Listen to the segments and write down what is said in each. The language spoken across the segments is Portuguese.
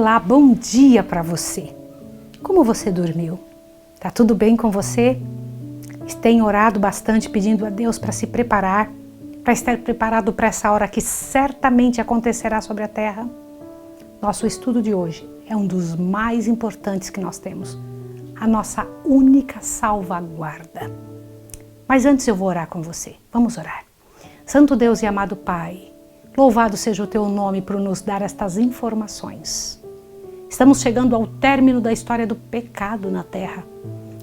Olá, bom dia para você. Como você dormiu? Tá tudo bem com você? Tem orado bastante pedindo a Deus para se preparar, para estar preparado para essa hora que certamente acontecerá sobre a terra? Nosso estudo de hoje é um dos mais importantes que nós temos, a nossa única salvaguarda. Mas antes eu vou orar com você. Vamos orar. Santo Deus e amado Pai, louvado seja o teu nome por nos dar estas informações. Estamos chegando ao término da história do pecado na terra.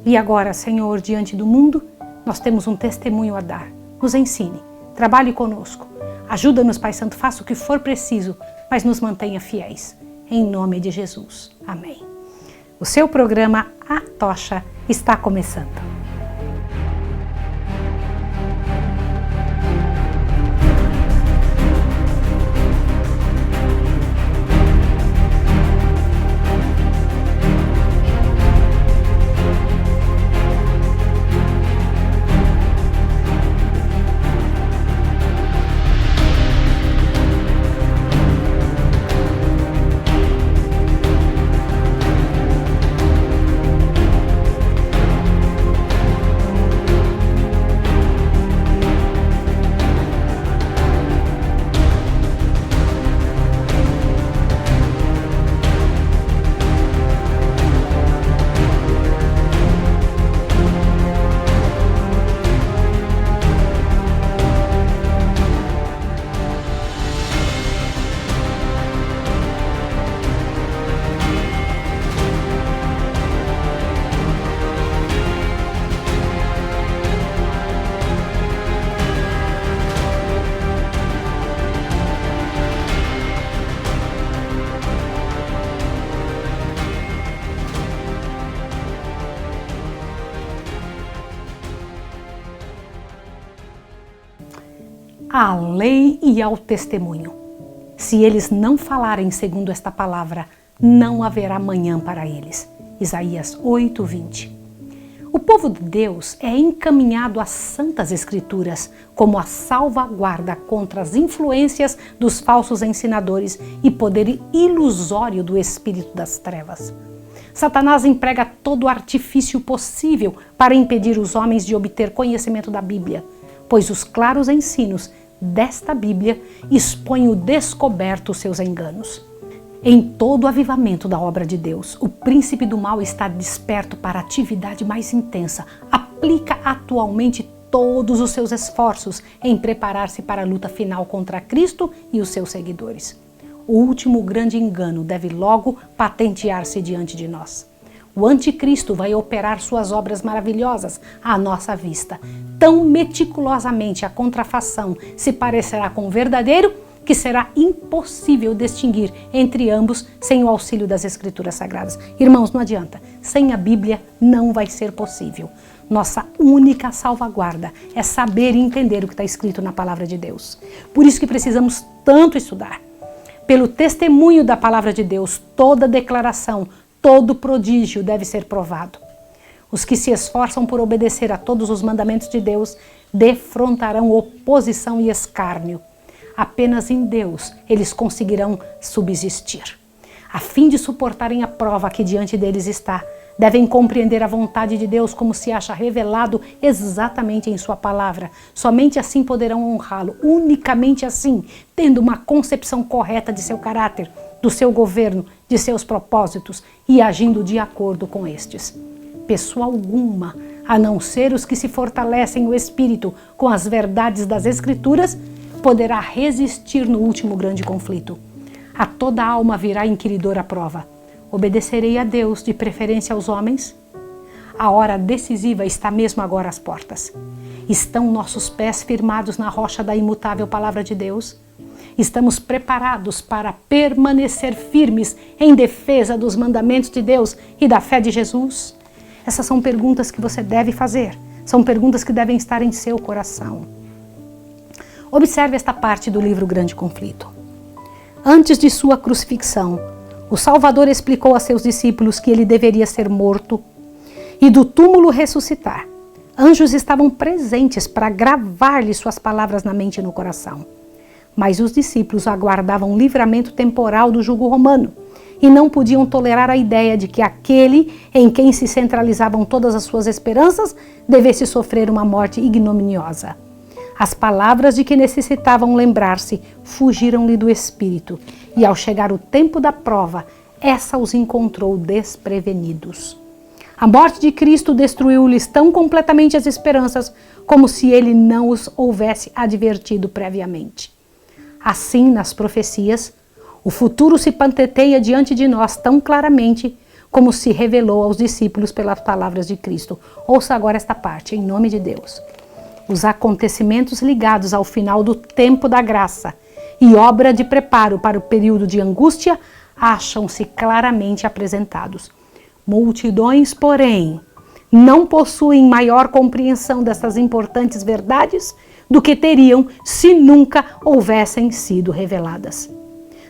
E agora, Senhor, diante do mundo, nós temos um testemunho a dar. Nos ensine, trabalhe conosco. Ajuda-nos, Pai Santo, faça o que for preciso, mas nos mantenha fiéis. Em nome de Jesus. Amém. O seu programa A Tocha está começando. À lei e ao testemunho. Se eles não falarem segundo esta palavra, não haverá manhã para eles. Isaías 8:20. O povo de Deus é encaminhado às santas escrituras como a salvaguarda contra as influências dos falsos ensinadores e poder ilusório do espírito das trevas. Satanás emprega todo o artifício possível para impedir os homens de obter conhecimento da Bíblia, pois os claros ensinos desta Bíblia expõem o descoberto os seus enganos. Em todo o avivamento da obra de Deus, o príncipe do mal está desperto para a atividade mais intensa, aplica atualmente todos os seus esforços em preparar-se para a luta final contra Cristo e os seus seguidores. O último grande engano deve logo patentear-se diante de nós. O anticristo vai operar suas obras maravilhosas à nossa vista. Tão meticulosamente a contrafação se parecerá com o verdadeiro que será impossível distinguir entre ambos sem o auxílio das Escrituras Sagradas. Irmãos, não adianta. Sem a Bíblia não vai ser possível. Nossa única salvaguarda é saber e entender o que está escrito na Palavra de Deus. Por isso que precisamos tanto estudar. Pelo testemunho da Palavra de Deus, toda declaração, todo prodígio deve ser provado. Os que se esforçam por obedecer a todos os mandamentos de Deus defrontarão oposição e escárnio. Apenas em Deus eles conseguirão subsistir. A fim de suportarem a prova que diante deles está, devem compreender a vontade de Deus como se acha revelado exatamente em sua palavra. Somente assim poderão honrá-lo, unicamente assim, tendo uma concepção correta de seu caráter, do seu governo, de seus propósitos e agindo de acordo com estes. Pessoa alguma, a não ser os que se fortalecem o espírito com as verdades das Escrituras, poderá resistir no último grande conflito. A toda alma virá inquiridora prova. Obedecerei a Deus, de preferência aos homens? A hora decisiva está mesmo agora às portas. Estão nossos pés firmados na rocha da imutável palavra de Deus? Estamos preparados para permanecer firmes em defesa dos mandamentos de Deus e da fé de Jesus? Essas são perguntas que você deve fazer. São perguntas que devem estar em seu coração. Observe esta parte do livro Grande Conflito. Antes de sua crucifixão, o Salvador explicou a seus discípulos que ele deveria ser morto e do túmulo ressuscitar. Anjos estavam presentes para gravar-lhe suas palavras na mente e no coração. Mas os discípulos aguardavam um livramento temporal do jugo romano e não podiam tolerar a ideia de que aquele em quem se centralizavam todas as suas esperanças devesse sofrer uma morte ignominiosa. As palavras de que necessitavam lembrar-se fugiram-lhe do espírito, e ao chegar o tempo da prova, essa os encontrou desprevenidos. A morte de Cristo destruiu-lhes tão completamente as esperanças como se ele não os houvesse advertido previamente. Assim, nas profecias, o futuro se panteteia diante de nós tão claramente como se revelou aos discípulos pelas palavras de Cristo. Ouça agora esta parte, em nome de Deus. Os acontecimentos ligados ao final do tempo da graça e obra de preparo para o período de angústia acham-se claramente apresentados. Multidões, porém, não possuem maior compreensão dessas importantes verdades do que teriam se nunca houvessem sido reveladas.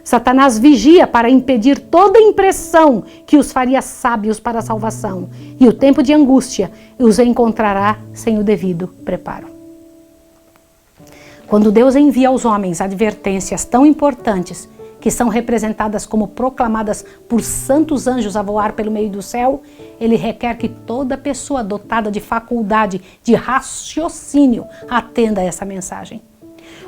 Satanás vigia para impedir toda impressão que os faria sábios para a salvação, e o tempo de angústia os encontrará sem o devido preparo. Quando Deus envia aos homens advertências tão importantes, que são representadas como proclamadas por santos anjos a voar pelo meio do céu, ele requer que toda pessoa dotada de faculdade de raciocínio atenda a essa mensagem.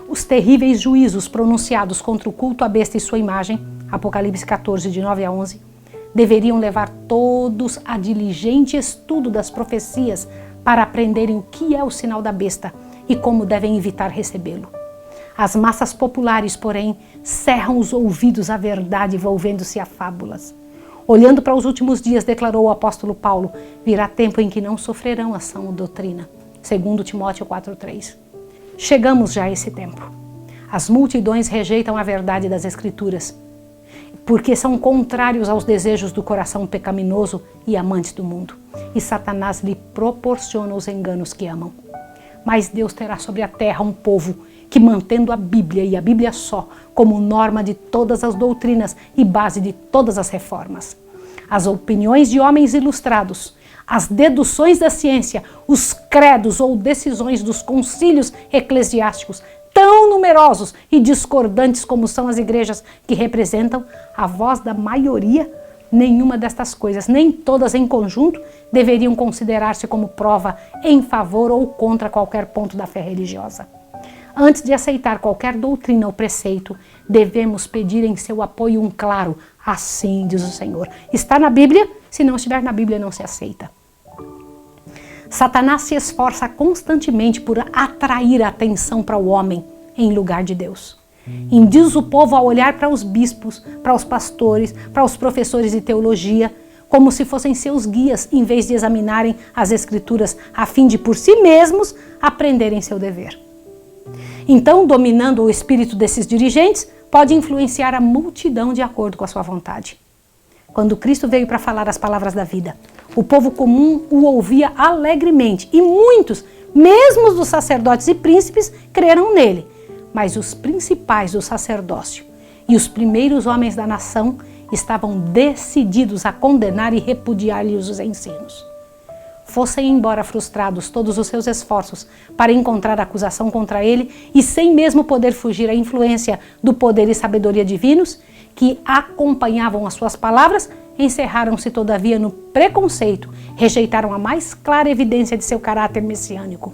Os terríveis juízos pronunciados contra o culto à besta e sua imagem, Apocalipse 14, de 9 a 11, deveriam levar todos a diligente estudo das profecias para aprenderem o que é o sinal da besta e como devem evitar recebê-lo. As massas populares, porém, cerram os ouvidos à verdade, volvendo-se a fábulas. Olhando para os últimos dias, declarou o apóstolo Paulo, virá tempo em que não sofrerão a sã doutrina. 2 Timóteo 4,3. Chegamos já a esse tempo. As multidões rejeitam a verdade das Escrituras, porque são contrários aos desejos do coração pecaminoso e amantes do mundo. E Satanás lhe proporciona os enganos que amam. Mas Deus terá sobre a terra um povo que, mantendo a Bíblia e a Bíblia só como norma de todas as doutrinas e base de todas as reformas, as opiniões de homens ilustrados, as deduções da ciência, os credos ou decisões dos concílios eclesiásticos, tão numerosos e discordantes como são as igrejas que representam a voz da maioria, nenhuma destas coisas, nem todas em conjunto, deveriam considerar-se como prova em favor ou contra qualquer ponto da fé religiosa. Antes de aceitar qualquer doutrina ou preceito, devemos pedir em seu apoio um claro, assim diz o Senhor. Está na Bíblia? Se não estiver na Bíblia, não se aceita. Satanás se esforça constantemente por atrair a atenção para o homem em lugar de Deus. Induz o povo a olhar para os bispos, para os pastores, para os professores de teologia, como se fossem seus guias, em vez de examinarem as Escrituras a fim de, por si mesmos, aprenderem seu dever. Então, dominando o espírito desses dirigentes, pode influenciar a multidão de acordo com a sua vontade. Quando Cristo veio para falar as palavras da vida, o povo comum o ouvia alegremente e muitos, mesmo dos sacerdotes e príncipes, creram nele. Mas os principais do sacerdócio e os primeiros homens da nação estavam decididos a condenar e repudiar-lhe os ensinos. Fossem embora frustrados todos os seus esforços para encontrar acusação contra ele e sem mesmo poder fugir à influência do poder e sabedoria divinos que acompanhavam as suas palavras, encerraram-se todavia no preconceito, rejeitaram a mais clara evidência de seu caráter messiânico,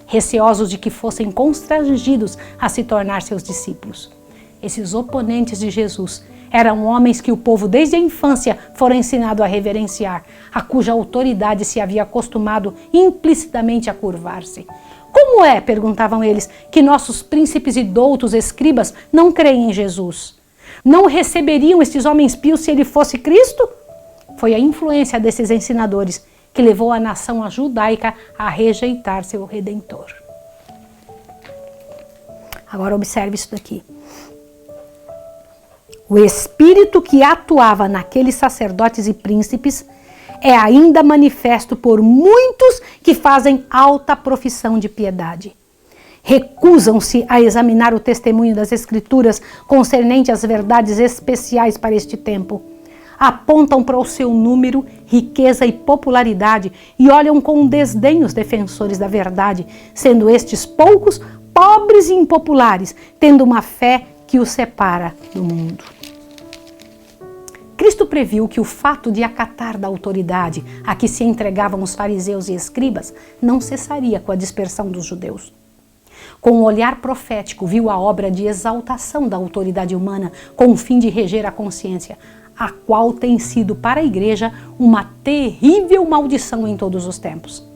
receosos de que fossem constrangidos a se tornar seus discípulos. Esses oponentes de Jesus eram homens que o povo desde a infância fora ensinado a reverenciar, a cuja autoridade se havia acostumado implicitamente a curvar-se. Como é, perguntavam eles, que nossos príncipes e doutos escribas não creem em Jesus? Não receberiam estes homens pios se ele fosse Cristo? Foi a influência desses ensinadores que levou a nação judaica a rejeitar seu Redentor. Agora observe isso daqui. O espírito que atuava naqueles sacerdotes e príncipes é ainda manifesto por muitos que fazem alta profissão de piedade. Recusam-se a examinar o testemunho das Escrituras concernente às verdades especiais para este tempo. Apontam para o seu número, riqueza e popularidade e olham com desdém os defensores da verdade, sendo estes poucos, pobres e impopulares, tendo uma fé que os separa do mundo. Cristo previu que o fato de acatar da autoridade a que se entregavam os fariseus e escribas não cessaria com a dispersão dos judeus. Com um olhar profético, viu a obra de exaltação da autoridade humana com o fim de reger a consciência, a qual tem sido para a igreja uma terrível maldição em todos os tempos.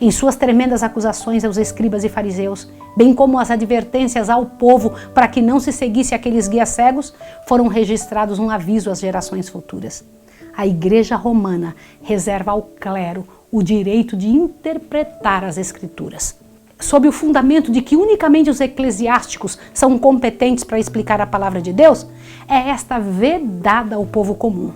Em suas tremendas acusações aos escribas e fariseus, bem como as advertências ao povo para que não se seguisse aqueles guias cegos, foram registrados um aviso às gerações futuras. A Igreja Romana reserva ao clero o direito de interpretar as Escrituras. Sob o fundamento de que unicamente os eclesiásticos são competentes para explicar a palavra de Deus, é esta vedada ao povo comum.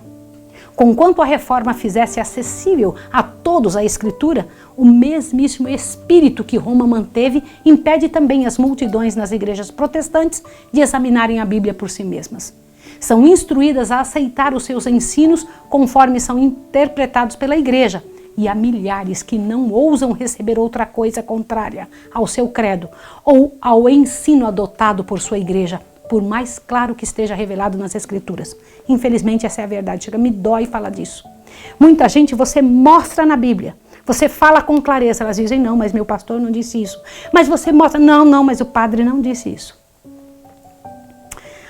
Conquanto a reforma fizesse acessível a todos a Escritura, o mesmíssimo espírito que Roma manteve impede também as multidões nas igrejas protestantes de examinarem a Bíblia por si mesmas. São instruídas a aceitar os seus ensinos conforme são interpretados pela igreja, e há milhares que não ousam receber outra coisa contrária ao seu credo ou ao ensino adotado por sua igreja, por mais claro que esteja revelado nas Escrituras. Infelizmente, essa é a verdade. Chega, me dói falar disso. Muita gente você mostra na Bíblia, você fala com clareza, elas dizem, não, mas meu pastor não disse isso. Mas você mostra, não, mas o padre não disse isso.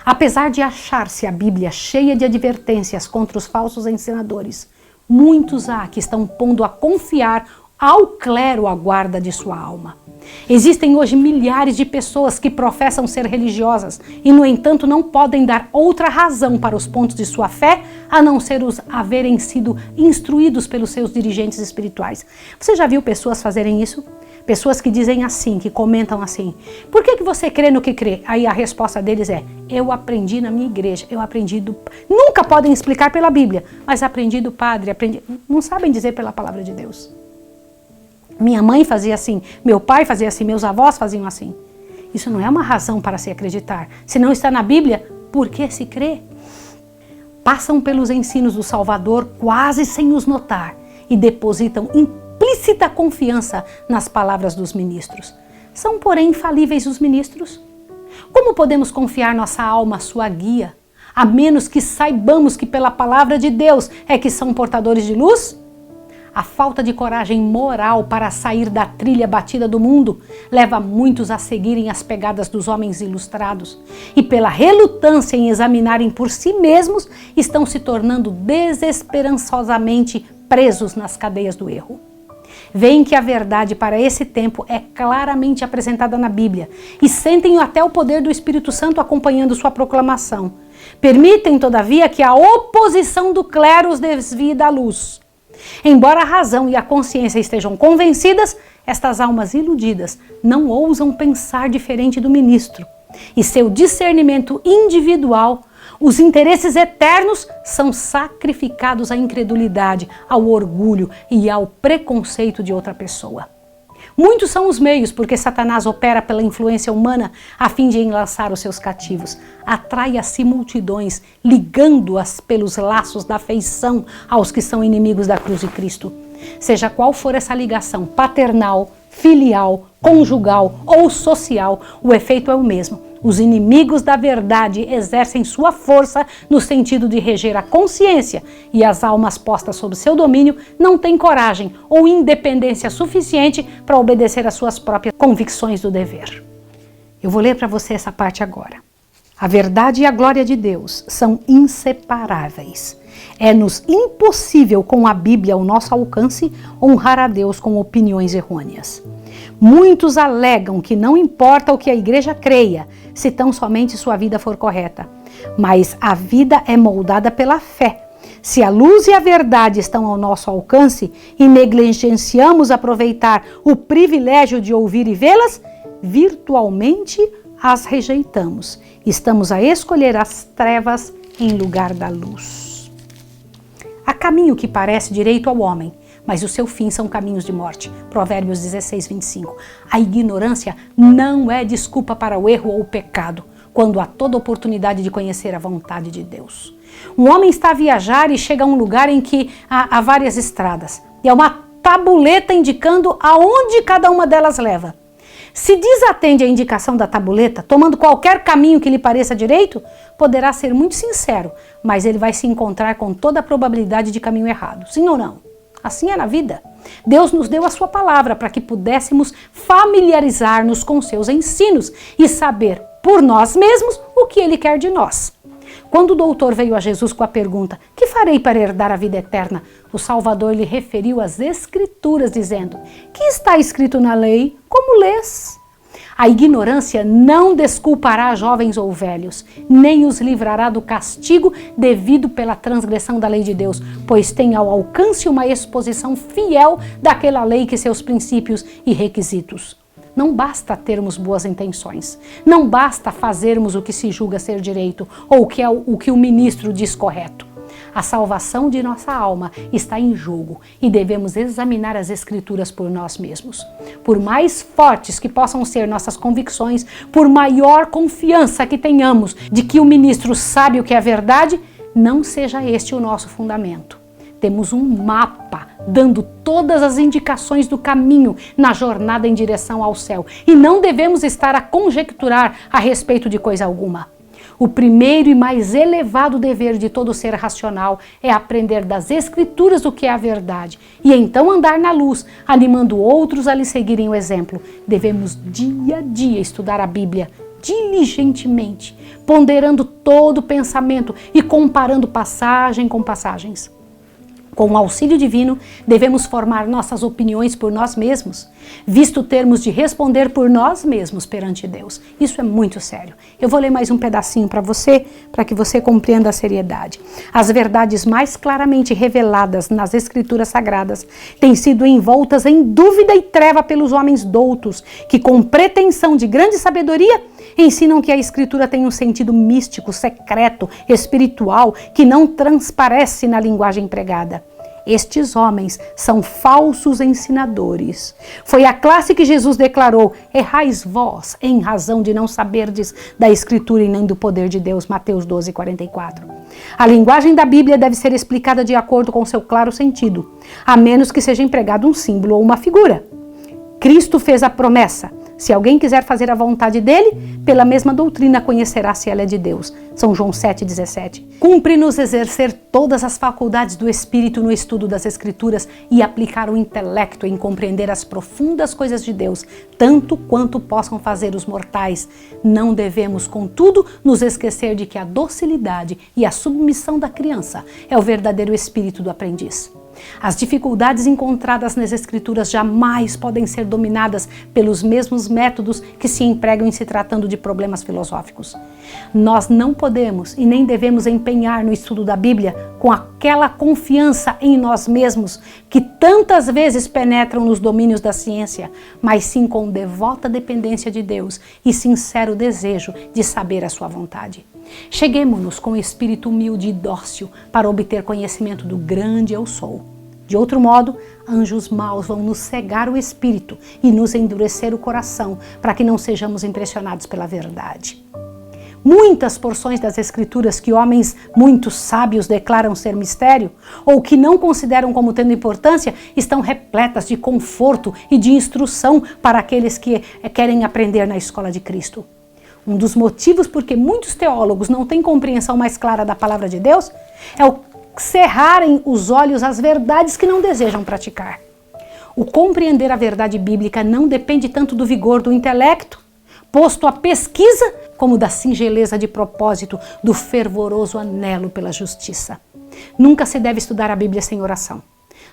Apesar de achar-se a Bíblia cheia de advertências contra os falsos ensinadores, muitos há que estão pondo a confiar ao clero a guarda de sua alma. Existem hoje milhares de pessoas que professam ser religiosas e, no entanto, não podem dar outra razão para os pontos de sua fé a não ser os haverem sido instruídos pelos seus dirigentes espirituais. Você já viu pessoas fazerem isso? Pessoas que dizem assim, que comentam assim, por que você crê no que crê? Aí a resposta deles é, eu aprendi na minha igreja, eu aprendi do... Nunca podem explicar pela Bíblia, mas aprendi do padre, aprendi... Não sabem dizer pela palavra de Deus. Minha mãe fazia assim, meu pai fazia assim, meus avós faziam assim. Isso não é uma razão para se acreditar. Se não está na Bíblia, por que se crê? Passam pelos ensinos do Salvador quase sem os notar e depositam implícita confiança nas palavras dos ministros. São, porém, infalíveis os ministros? Como podemos confiar nossa alma à sua guia, a menos que saibamos que pela palavra de Deus é que são portadores de luz? A falta de coragem moral para sair da trilha batida do mundo leva muitos a seguirem as pegadas dos homens ilustrados e, pela relutância em examinarem por si mesmos, estão se tornando desesperançosamente presos nas cadeias do erro. Veem que a verdade para esse tempo é claramente apresentada na Bíblia e sentem até o poder do Espírito Santo acompanhando sua proclamação. Permitem, todavia, que a oposição do clero os desvie da luz. Embora a razão e a consciência estejam convencidas, estas almas iludidas não ousam pensar diferente do ministro. E seu discernimento individual, os interesses eternos, são sacrificados à incredulidade, ao orgulho e ao preconceito de outra pessoa. Muitos são os meios porque Satanás opera pela influência humana a fim de enlaçar os seus cativos. Atrai a si multidões, ligando-as pelos laços da afeição aos que são inimigos da cruz de Cristo. Seja qual for essa ligação, paternal, filial, conjugal ou social, o efeito é o mesmo. Os inimigos da verdade exercem sua força no sentido de reger a consciência e as almas postas sob seu domínio não têm coragem ou independência suficiente para obedecer às suas próprias convicções do dever. Eu vou ler para você essa parte agora. A verdade e a glória de Deus são inseparáveis. É-nos impossível, com a Bíblia ao nosso alcance, honrar a Deus com opiniões errôneas. Muitos alegam que não importa o que a igreja creia, se tão somente sua vida for correta. Mas a vida é moldada pela fé. Se a luz e a verdade estão ao nosso alcance e negligenciamos aproveitar o privilégio de ouvir e vê-las, virtualmente as rejeitamos. Estamos a escolher as trevas em lugar da luz. Há caminho que parece direito ao homem, mas o seu fim são caminhos de morte. Provérbios 16, 25. A ignorância não é desculpa para o erro ou o pecado, quando há toda oportunidade de conhecer a vontade de Deus. Um homem está a viajar e chega a um lugar em que há várias estradas, e há uma tabuleta indicando aonde cada uma delas leva. Se desatende à indicação da tabuleta, tomando qualquer caminho que lhe pareça direito, poderá ser muito sincero, mas ele vai se encontrar com toda a probabilidade de caminho errado. Sim ou não? Assim é na vida. Deus nos deu a sua palavra para que pudéssemos familiarizar-nos com seus ensinos e saber por nós mesmos o que ele quer de nós. Quando o doutor veio a Jesus com a pergunta: "Que farei para herdar a vida eterna?", o Salvador lhe referiu as Escrituras, dizendo: "Que está escrito na lei? Como lês?" A ignorância não desculpará jovens ou velhos, nem os livrará do castigo devido pela transgressão da lei de Deus, pois tem ao alcance uma exposição fiel daquela lei que seus princípios e requisitos. Não basta termos boas intenções, não basta fazermos o que se julga ser direito ou o que o ministro diz correto. A salvação de nossa alma está em jogo e devemos examinar as Escrituras por nós mesmos. Por mais fortes que possam ser nossas convicções, por maior confiança que tenhamos de que o ministro sabe o que é verdade, não seja este o nosso fundamento. Temos um mapa dando todas as indicações do caminho na jornada em direção ao céu e não devemos estar a conjecturar a respeito de coisa alguma. O primeiro e mais elevado dever de todo ser racional é aprender das Escrituras o que é a verdade e então andar na luz, animando outros a lhe seguirem o exemplo. Devemos dia a dia estudar a Bíblia diligentemente, ponderando todo o pensamento e comparando passagem com passagens. Com o auxílio divino, devemos formar nossas opiniões por nós mesmos, visto termos de responder por nós mesmos perante Deus. Isso é muito sério. Eu vou ler mais um pedacinho para que você compreenda a seriedade. As verdades mais claramente reveladas nas Escrituras Sagradas têm sido envoltas em dúvida e treva pelos homens doutos, que com pretensão de grande sabedoria, ensinam que a Escritura tem um sentido místico, secreto, espiritual, que não transparece na linguagem pregada. Estes homens são falsos ensinadores. Foi a classe que Jesus declarou: "Errais vós, em razão de não saberdes da Escritura e nem do poder de Deus", Mateus 12:44. A linguagem da Bíblia deve ser explicada de acordo com seu claro sentido, a menos que seja empregado um símbolo ou uma figura. Cristo fez a promessa: se alguém quiser fazer a vontade dele, pela mesma doutrina conhecerá se ela é de Deus. São João 7,17. Cumpre-nos exercer todas as faculdades do Espírito no estudo das Escrituras e aplicar o intelecto em compreender as profundas coisas de Deus, tanto quanto possam fazer os mortais. Não devemos, contudo, nos esquecer de que a docilidade e a submissão da criança é o verdadeiro espírito do aprendiz. As dificuldades encontradas nas Escrituras jamais podem ser dominadas pelos mesmos métodos que se empregam em se tratando de problemas filosóficos. Nós não podemos e nem devemos empenhar no estudo da Bíblia com aquela confiança em nós mesmos que tantas vezes penetram nos domínios da ciência, mas sim com devota dependência de Deus e sincero desejo de saber a sua vontade. Cheguemo-nos com espírito humilde e dócil para obter conhecimento do grande Eu Sou. De outro modo, anjos maus vão nos cegar o espírito e nos endurecer o coração para que não sejamos impressionados pela verdade. Muitas porções das Escrituras que homens muito sábios declaram ser mistério ou que não consideram como tendo importância estão repletas de conforto e de instrução para aqueles que querem aprender na escola de Cristo. Um dos motivos por que muitos teólogos não têm compreensão mais clara da palavra de Deus é o cerrarem os olhos às verdades que não desejam praticar. O compreender a verdade bíblica não depende tanto do vigor do intelecto, posto à pesquisa, como da singeleza de propósito, do fervoroso anelo pela justiça. Nunca se deve estudar a Bíblia sem oração.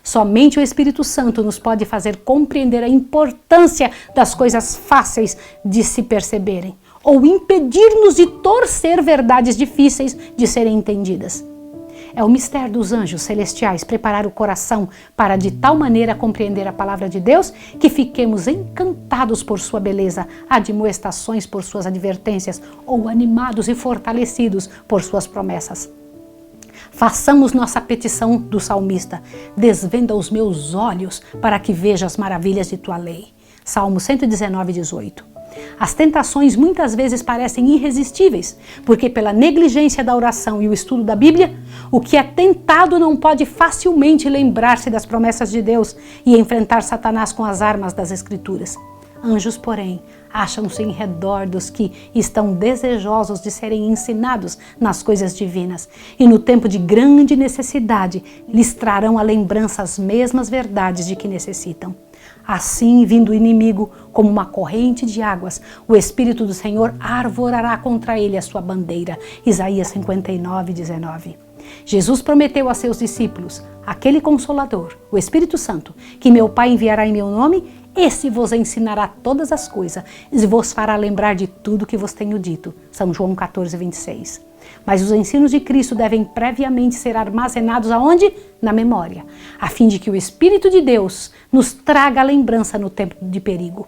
Somente o Espírito Santo nos pode fazer compreender a importância das coisas fáceis de se perceberem, ou impedir-nos de torcer verdades difíceis de serem entendidas. É o mistério dos anjos celestiais preparar o coração para de tal maneira compreender a palavra de Deus que fiquemos encantados por sua beleza, admoestações por suas advertências ou animados e fortalecidos por suas promessas. Façamos nossa petição do salmista: desvenda os meus olhos para que veja as maravilhas de tua lei. Salmo 119:18. As tentações muitas vezes parecem irresistíveis, porque pela negligência da oração e o estudo da Bíblia, o que é tentado não pode facilmente lembrar-se das promessas de Deus e enfrentar Satanás com as armas das Escrituras. Anjos, porém, acham-se em redor dos que estão desejosos de serem ensinados nas coisas divinas, e no tempo de grande necessidade lhes trarão à lembrança as mesmas verdades de que necessitam. Assim, vindo o inimigo como uma corrente de águas, o Espírito do Senhor arvorará contra ele a sua bandeira. Isaías 59, 19. Jesus prometeu a seus discípulos, aquele Consolador, o Espírito Santo, que meu Pai enviará em meu nome, esse vos ensinará todas as coisas e vos fará lembrar de tudo que vos tenho dito. São João 14, 26. Mas os ensinos de Cristo devem previamente ser armazenados aonde? Na memória, a fim de que o Espírito de Deus nos traga a lembrança no tempo de perigo.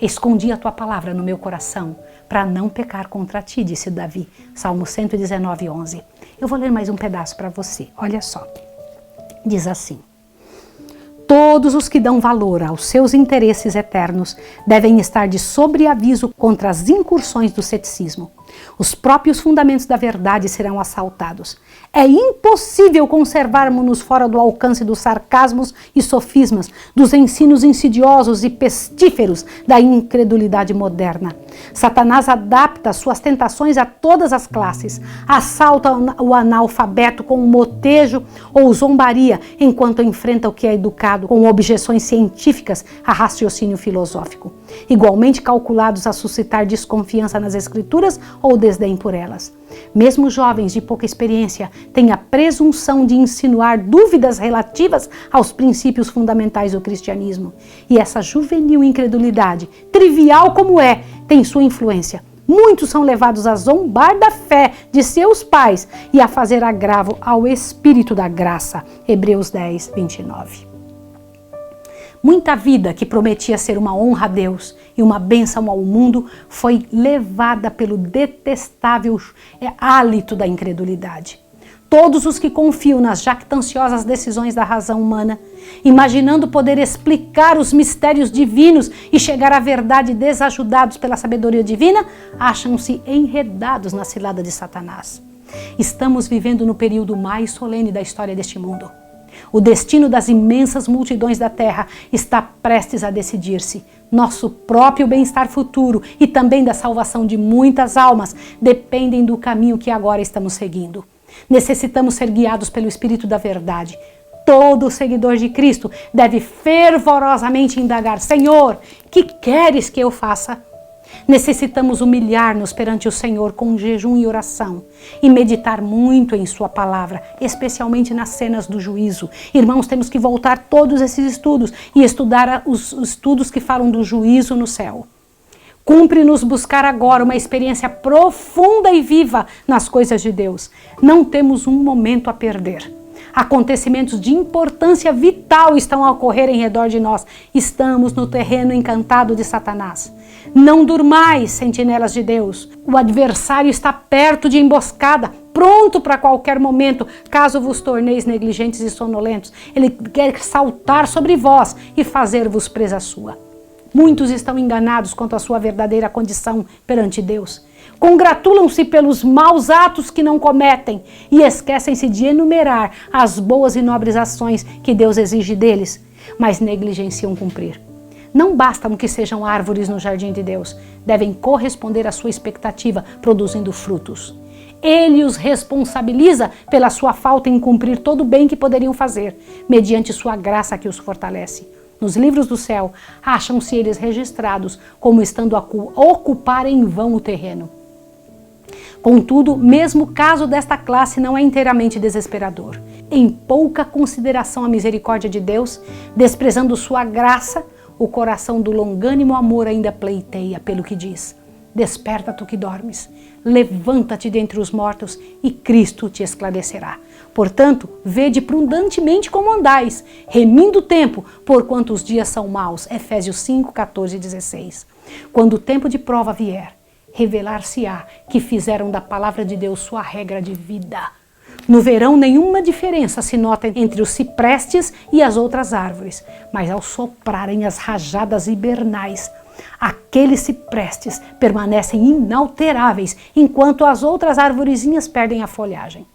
Escondi a tua palavra no meu coração, para não pecar contra ti, disse Davi. Salmo 119, 11. Eu vou ler mais um pedaço para você, olha só. Diz assim: todos os que dão valor aos seus interesses eternos devem estar de sobreaviso contra as incursões do ceticismo. Os próprios fundamentos da verdade serão assaltados. É impossível conservarmos-nos fora do alcance dos sarcasmos e sofismas, dos ensinos insidiosos e pestíferos da incredulidade moderna. Satanás adapta suas tentações a todas as classes, assalta o analfabeto com motejo ou zombaria, enquanto enfrenta o que é educado com objeções científicas a raciocínio filosófico, igualmente calculados a suscitar desconfiança nas Escrituras ou desdém por elas. Mesmo jovens de pouca experiência têm a presunção de insinuar dúvidas relativas aos princípios fundamentais do cristianismo. E essa juvenil incredulidade, trivial como é, tem sua influência. Muitos são levados a zombar da fé de seus pais e a fazer agravo ao Espírito da graça. Hebreus 10, 29. Muita vida que prometia ser uma honra a Deus e uma bênção ao mundo foi levada pelo detestável hálito da incredulidade. Todos os que confiam nas jactanciosas decisões da razão humana, imaginando poder explicar os mistérios divinos e chegar à verdade desajudados pela sabedoria divina, acham-se enredados na cilada de Satanás. Estamos vivendo no período mais solene da história deste mundo. O destino das imensas multidões da terra está prestes a decidir-se. Nosso próprio bem-estar futuro e também da salvação de muitas almas dependem do caminho que agora estamos seguindo. Necessitamos ser guiados pelo Espírito da verdade. Todo seguidor de Cristo deve fervorosamente indagar: Senhor, que queres que eu faça? Necessitamos humilhar-nos perante o Senhor com jejum e oração e meditar muito em sua palavra, especialmente nas cenas do juízo. Irmãos, temos que voltar todos esses estudos e estudar os estudos que falam do juízo no céu. Cumpre-nos buscar agora uma experiência profunda e viva nas coisas de Deus. Não temos um momento a perder. Acontecimentos de importância vital estão a ocorrer em redor de nós. Estamos no terreno encantado de Satanás. Não durmais, sentinelas de Deus. O adversário está perto de emboscada, pronto para qualquer momento, caso vos torneis negligentes e sonolentos. Ele quer saltar sobre vós e fazer-vos presa sua. Muitos estão enganados quanto à sua verdadeira condição perante Deus. Congratulam-se pelos maus atos que não cometem e esquecem-se de enumerar as boas e nobres ações que Deus exige deles, mas negligenciam cumprir. Não bastam que sejam árvores no jardim de Deus, devem corresponder à sua expectativa, produzindo frutos. Ele os responsabiliza pela sua falta em cumprir todo o bem que poderiam fazer, mediante sua graça que os fortalece. Nos livros do céu, acham-se eles registrados como estando a ocupar em vão o terreno. Contudo, mesmo o caso desta classe não é inteiramente desesperador. Em pouca consideração à misericórdia de Deus, desprezando sua graça, o coração do longânimo amor ainda pleiteia pelo que diz: desperta tu que dormes, levanta-te dentre os mortos e Cristo te esclarecerá. Portanto, vede prudentemente como andais, remindo o tempo, porquanto os dias são maus. Efésios 5, 14 e 16. Quando o tempo de prova vier, revelar-se-á que fizeram da palavra de Deus sua regra de vida. No verão, nenhuma diferença se nota entre os ciprestes e as outras árvores, mas ao soprarem as rajadas hibernais, aqueles ciprestes permanecem inalteráveis, enquanto as outras arvorezinhas perdem a folhagem.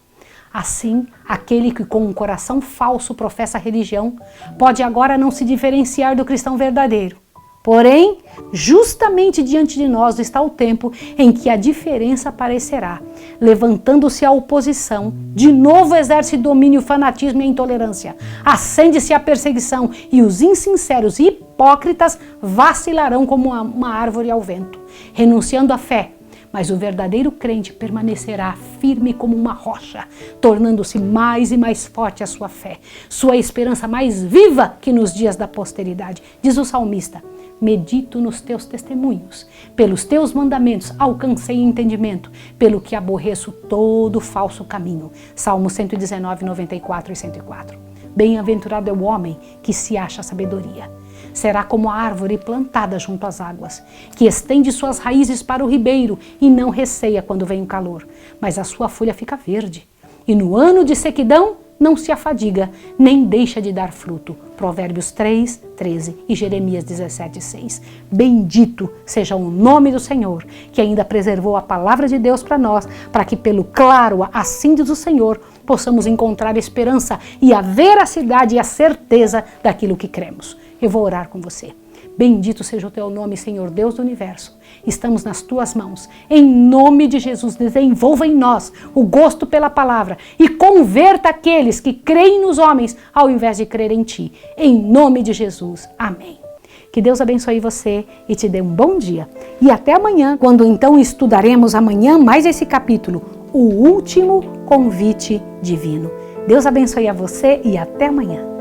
Assim, aquele que com um coração falso professa a religião, pode agora não se diferenciar do cristão verdadeiro. Porém, justamente diante de nós está o tempo em que a diferença aparecerá, levantando-se a oposição, de novo exerce domínio, fanatismo e intolerância, acende-se a perseguição e os insinceros e hipócritas vacilarão como uma árvore ao vento, renunciando à fé. Mas o verdadeiro crente permanecerá firme como uma rocha, tornando-se mais e mais forte a sua fé, sua esperança mais viva que nos dias da posteridade. Diz o salmista: medito nos teus testemunhos, pelos teus mandamentos alcancei entendimento, pelo que aborreço todo falso caminho. Salmo 119, 94 e 104. Bem-aventurado é o homem que se acha sabedoria. Será como a árvore plantada junto às águas, que estende suas raízes para o ribeiro e não receia quando vem o calor, mas a sua folha fica verde. E no ano de sequidão não se afadiga, nem deixa de dar fruto. Provérbios 3, 13 e Jeremias 17, 6. Bendito seja o nome do Senhor, que ainda preservou a palavra de Deus para nós, para que pelo claro, assim diz o Senhor, possamos encontrar esperança e a veracidade e a certeza daquilo que cremos. Eu vou orar com você. Bendito seja o teu nome, Senhor Deus do universo. Estamos nas tuas mãos. Em nome de Jesus, desenvolva em nós o gosto pela palavra e converta aqueles que creem nos homens ao invés de crer em ti. Em nome de Jesus. Amém. Que Deus abençoe você e te dê um bom dia. E até amanhã, quando então estudaremos amanhã mais esse capítulo, o último convite divino. Deus abençoe a você e até amanhã.